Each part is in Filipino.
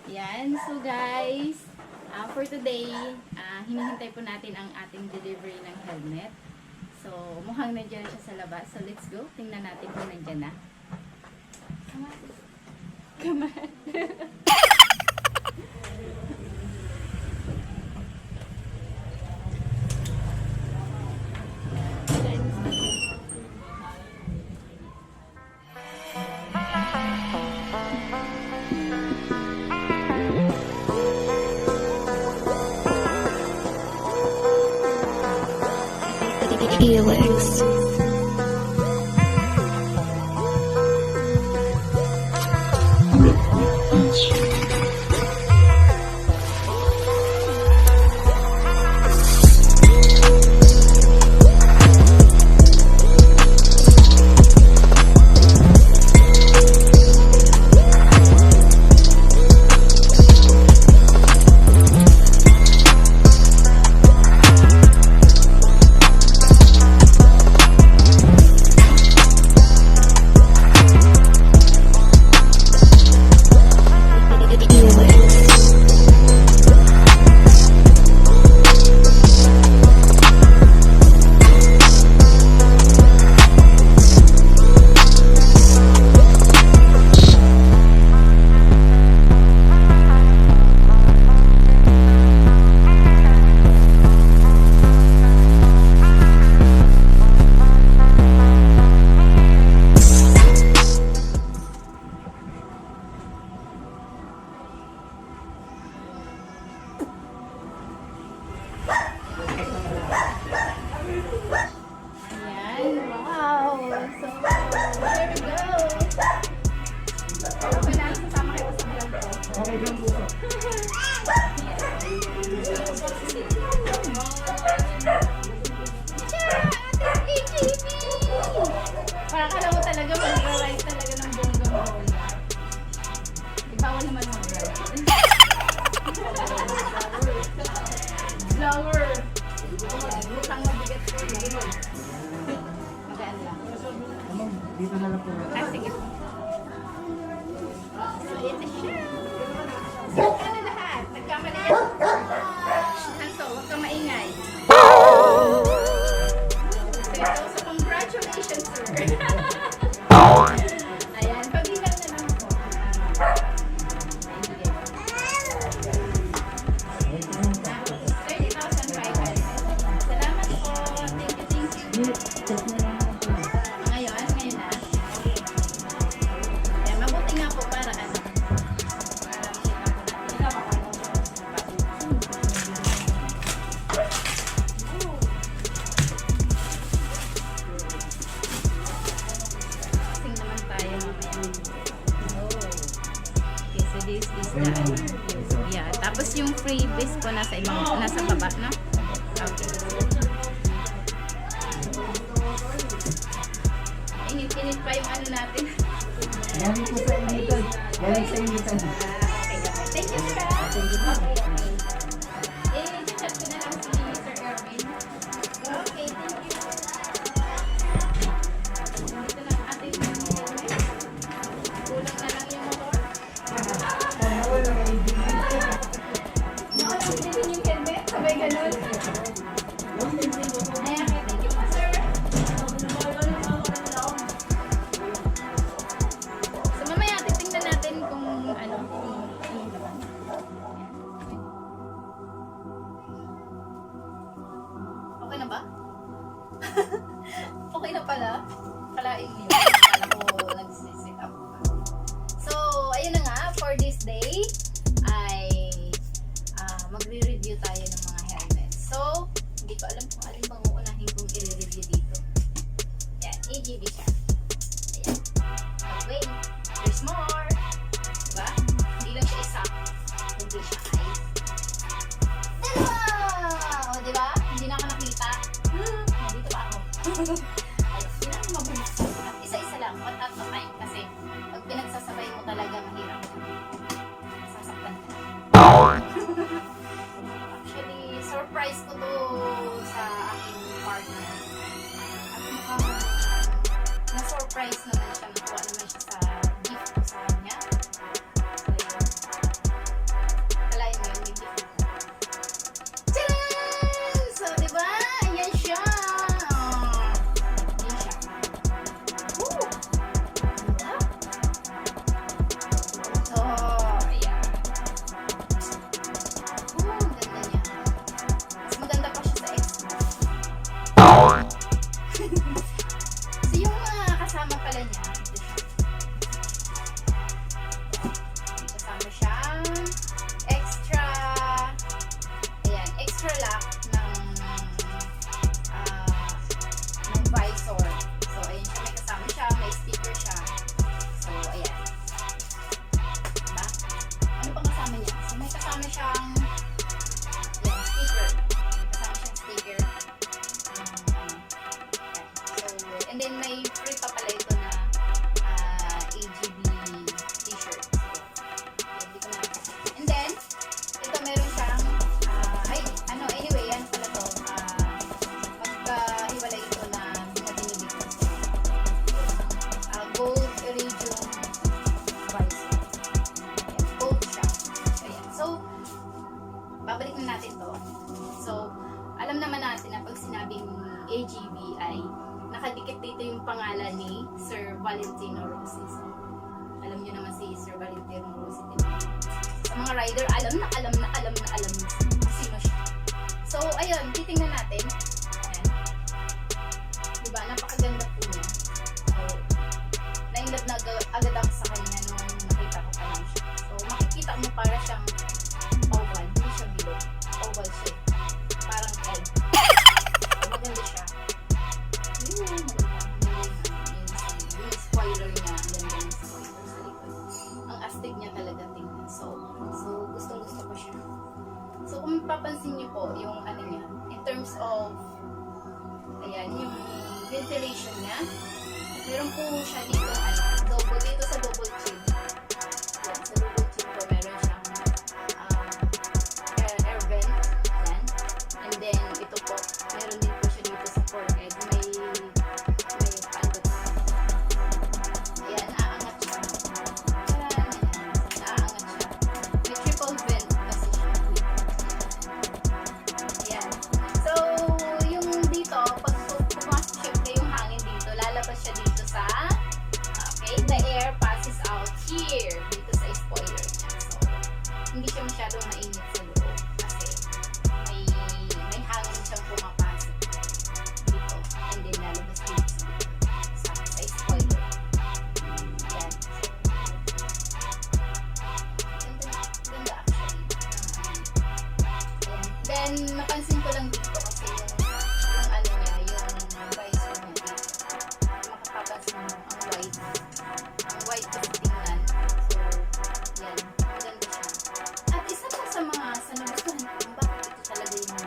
Yan. So guys, for today, hinihintay po natin ang ating delivery ng helmet. So, mukhang nandiyan siya sa labas. So, let's go. Tingnan natin kung nandiyan na. Come on. Helix. Parang alam mo talaga mag-ride talaga ng bonggang-bongga. Ibawal naman mag-ride. Vlogger! Butang mabigat ko. Magaan lang. Dito na lang po. Sige. So, ito siya. So, ano lahat? Nagkamali yan. Hanso, huwag kang maingay. So, congratulations, sir. Ayan, pag-ilan na lang po. 30,500. Salamat po. Thank you. Ngayon na. Ayan, mabuti nga po para ano. Sing naman tayo mamaya. Okay, so this is the yeah. Tapos yung freebies po nasa baba, no? Okay. Init pa yung ano natin. Galing po sa initan. Galing sa initan. Okay. Thank you, sir. Okay. I-chat ko na lang si Sir Erwin. Okay, thank you. Dito lang ating helmet. Kulang na lang yung motor. Nakakabili din yung helmet. Sabay ganun. Ayan, okay. Thank you, sir. So mamaya titingnan natin kung ano yung laman. Okay na ba? Okay na pala. Kalain niyo. Kala ko nag-sit up pa. So, ayun na nga. For this day, ay magre-review tayo ng mga helmets. So, hindi ko alam kung alin bang uunahin kong i-review dito. Yan, AGV siya. Ayan. Oh, wait. There's more. Diba? Hindi lang siya isa. Hindi siya ay. Dalawa! O, diba? Hindi na ako nakita. Dito pa ako. Ay, hindi na ako mabulis. Isa-isa lang. One at a time. Kasi, pag pinagsasabay mo talaga, mahirap. Sasaktan ka. Actually, surprise ko to sa aking partner. At mukhang na-surprise naman siya. Nakuha naman siya sa gift ko sa AGB ay nakadikit dito yung pangalan ni Sir Valentino Rossi. So, alam nyo naman si Sir Valentino Rossi, diba? Sa mga rider, alam na sino siya. So, ayun, titingnan natin. Ayan. Diba, napakaganda po niya. So, na-inlove na agad ako sa kanya nung nakita ko pa lang siya. So, makikita mo para siyang oval, hindi siya bilog. Oval siya. Parang egg. So, maganda siya. Yun, yung spoiler niya, ang ganda yung spoiler sa likod. Ang astig niya talaga tingnan. So gustong-gusto ko siya. So, kung mapapansin niyo po, yung ano niya, in terms of, ayan, yung ventilation niya, meron po siya dito, dito sa double chin. Ayan, sa double chin po, meron siyang air vent. Ayan. And then, ito po, meron din po siya dito sa forehead. May pandot. Ayan, aangat siya. Ayan, aangat siya. May triple vent kasi siya. Ayan. So, yung dito, pag pumasok syempre yung hangin dito, lalabas siya dito sa, okay, the air passes out here, dito sa spoiler niya. So, hindi siya masyadong mainit sa loob kasi may hangin siyang pumapasok dito and then lalabas dito sa spoiler. Ayan. Ganda actually. Ayan. Then, napansin ko lang dito kasi yung ano niya, yung visor niya dito. Makapapansin mo, ang white kasi tingnan. So, yan. Maganda siya. At isa pa sa mga nagustuhan ko, bakit ito talaga yung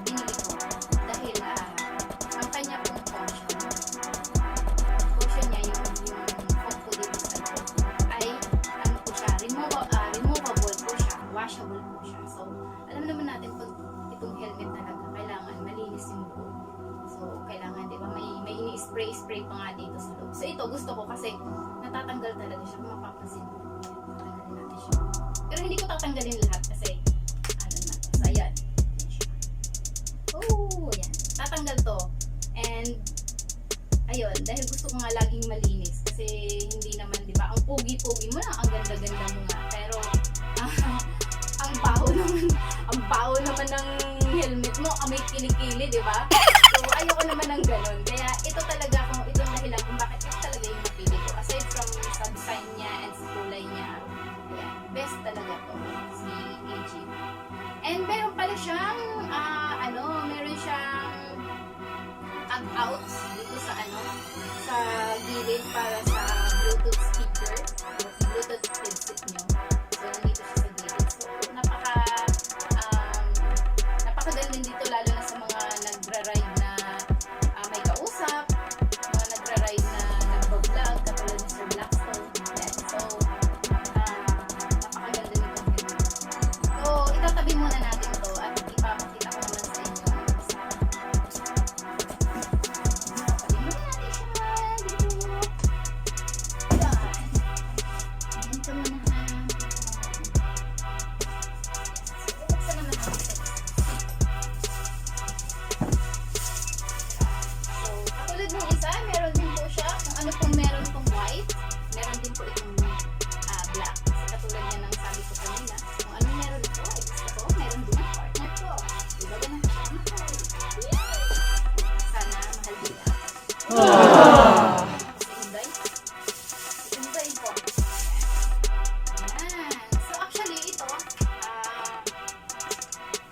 binili ko. Dahil ang kanya pong function niya, yung phone ko dito sa loob, ay ano po siya, removable po siya, washable po siya. So, alam naman natin pag itong helmet talaga, kailangan malinis yung loob. So, kailangan, di ba, may ini-spray pa nga dito sa loob. So, ito, gusto ko kasi natatanggal talaga siya. Kung mapapansin mo, tatanggalin natin siya. Pero hindi ko tatanggalin lahat kasi, ano naman. So, ayan. Ayan siya. Oh, ayan. Tatanggal to. And, ayun, dahil gusto ko nga laging malinis. Kasi, hindi naman, di ba, ang pogi-pogi mo na, ang ganda-ganda mo nga. Pero, ang baho naman ng helmet mo, amoy kilikili, di ba? So, ayoko naman ng ganun. Kaya, ito talaga, itong dahilan kung bakit ito talaga yung napili ko. Aside from sa design niya and sa kulay niya, ayan, best talaga to, si AG. And meron pala siyang, meron siyang cutouts dito sa sa gilid para sa Bluetooth speaker, Bluetooth headset nyo. So, nandito siya sa gilid. So, napakaganda dito, lalo na sa mga nagra-ride na may kausap, mga nagra-ride na nagbablog, katulad ni Sir Blackstone. Yan. So, napakaganda nito. So, itatabi muna natin to at ipapakita ko naman sa inyo. Itatabi muna natin siya. Yan. Ito muna ha. So, buksan naman natin. So, katulad ng isa, meron din po siya, kung ano pong meron pong white, meron din po itong black. Kasi katulad niya ng sabi ko kanina, kung ano meron ito, ay gusto ko, meron din ang partner ko. Diba ganun siya mahal? Sana mahal din ako. Kasi Inday po. Ayan. So, actually, ito,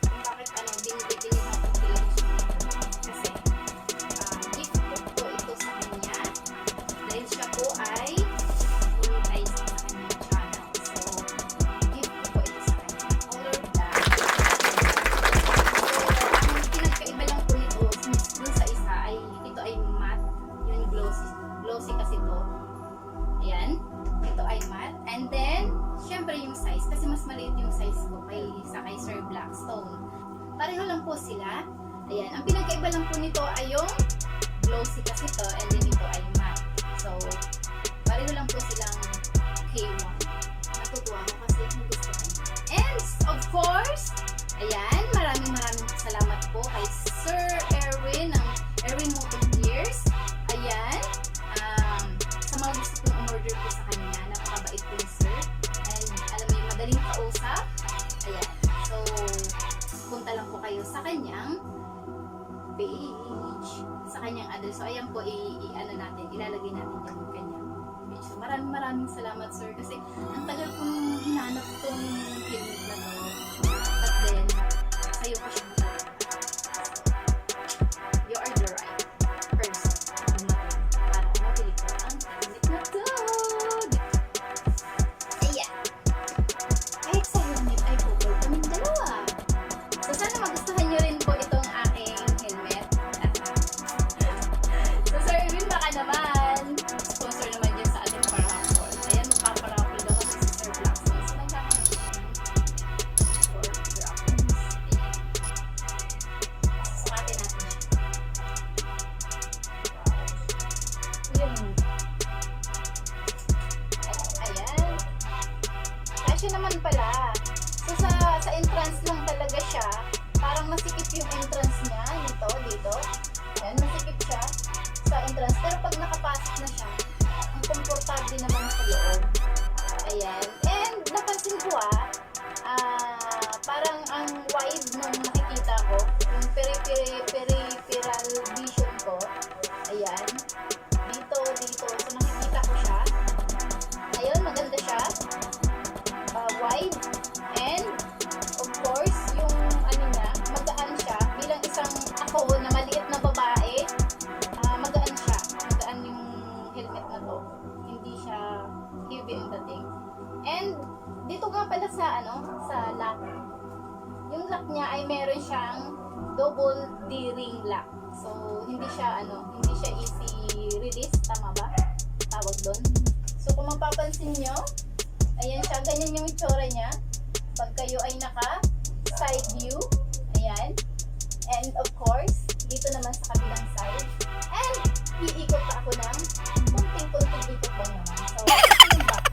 kung bakit binibili ako sila kasi gift ko po ito sa kanya dahil siya po ay monetize sa kanyang channel. So, gift ko po ito sa kanya. Color black. So, ang pinagkaiba lang po nito dun sa isa ay ito ay matte. Yung glossy. Glossy kasi to. Ayan. Ito ay matte. And then, syempre yung size. Kasi mas maliit yung size ko kay Sir Blackstone. Pareho lang po sila. Ayan. Ang pinagkaiba lang po nito ay yung glossy kasi to and then ito ay matte. So, pareho lang po silang K1. Natutuwa ko kasi gusto ko. And, of course, ayan, maraming salamat po tayo sa kanyang page. Sa kanyang address. So, ayan po, ilalagay natin yung kanyang page. So, maraming salamat, sir. Kasi, ang tagal ko nung hinanap itong helmet na to. But then, sa'yo ko siya masabi. You are the right person para mabili ko ang helmet na to. Ayan. Kahit sa helmet ay pupul kaming dalawa. So, sana magustuhan nyo rin po itong aking helmet. So, Sir Erwin, baka naman sponsor naman dyan sa ating paraffol. Ayan, magpaparaffol daw kasi si Sir Blackstone. So, nagkakaroon siya for raffles. Sukatin natin siya. Yun. Ayan. Kasya naman pala. So, sa entrance lang talaga siya. Parang masikip yung entrance niya. Dito. Ayan, masikip siya sa entrance. Pero pag nakapasok na siya, ang komportable naman sa loob. Ayan. And napansin ko parang ang wide nung nakikita ko. Yung peripheral vision ko. Ayan. Dito. So, nakikita ko siya. Ayun, maganda siya. Wide. And, of course, yung niya, magaan siya. Bilang isang ako na maliit na babae, magaan siya. Magaan yung helmet na to. Hindi siya heavy ang dating. And, dito nga pala sa lock. Yung lock niya ay meron siyang double D-ring lock. So, hindi siya easy release. Tama ba? Tawag doon. So, kung mapapansin nyo, ayan siya. Ganyan yung itsura niya. Pag kayo ay naka-side view. Ayan. And of course, dito naman sa kabilang side. And, iikot pa ako ng kunting ikot lang naman. So, ito yung back.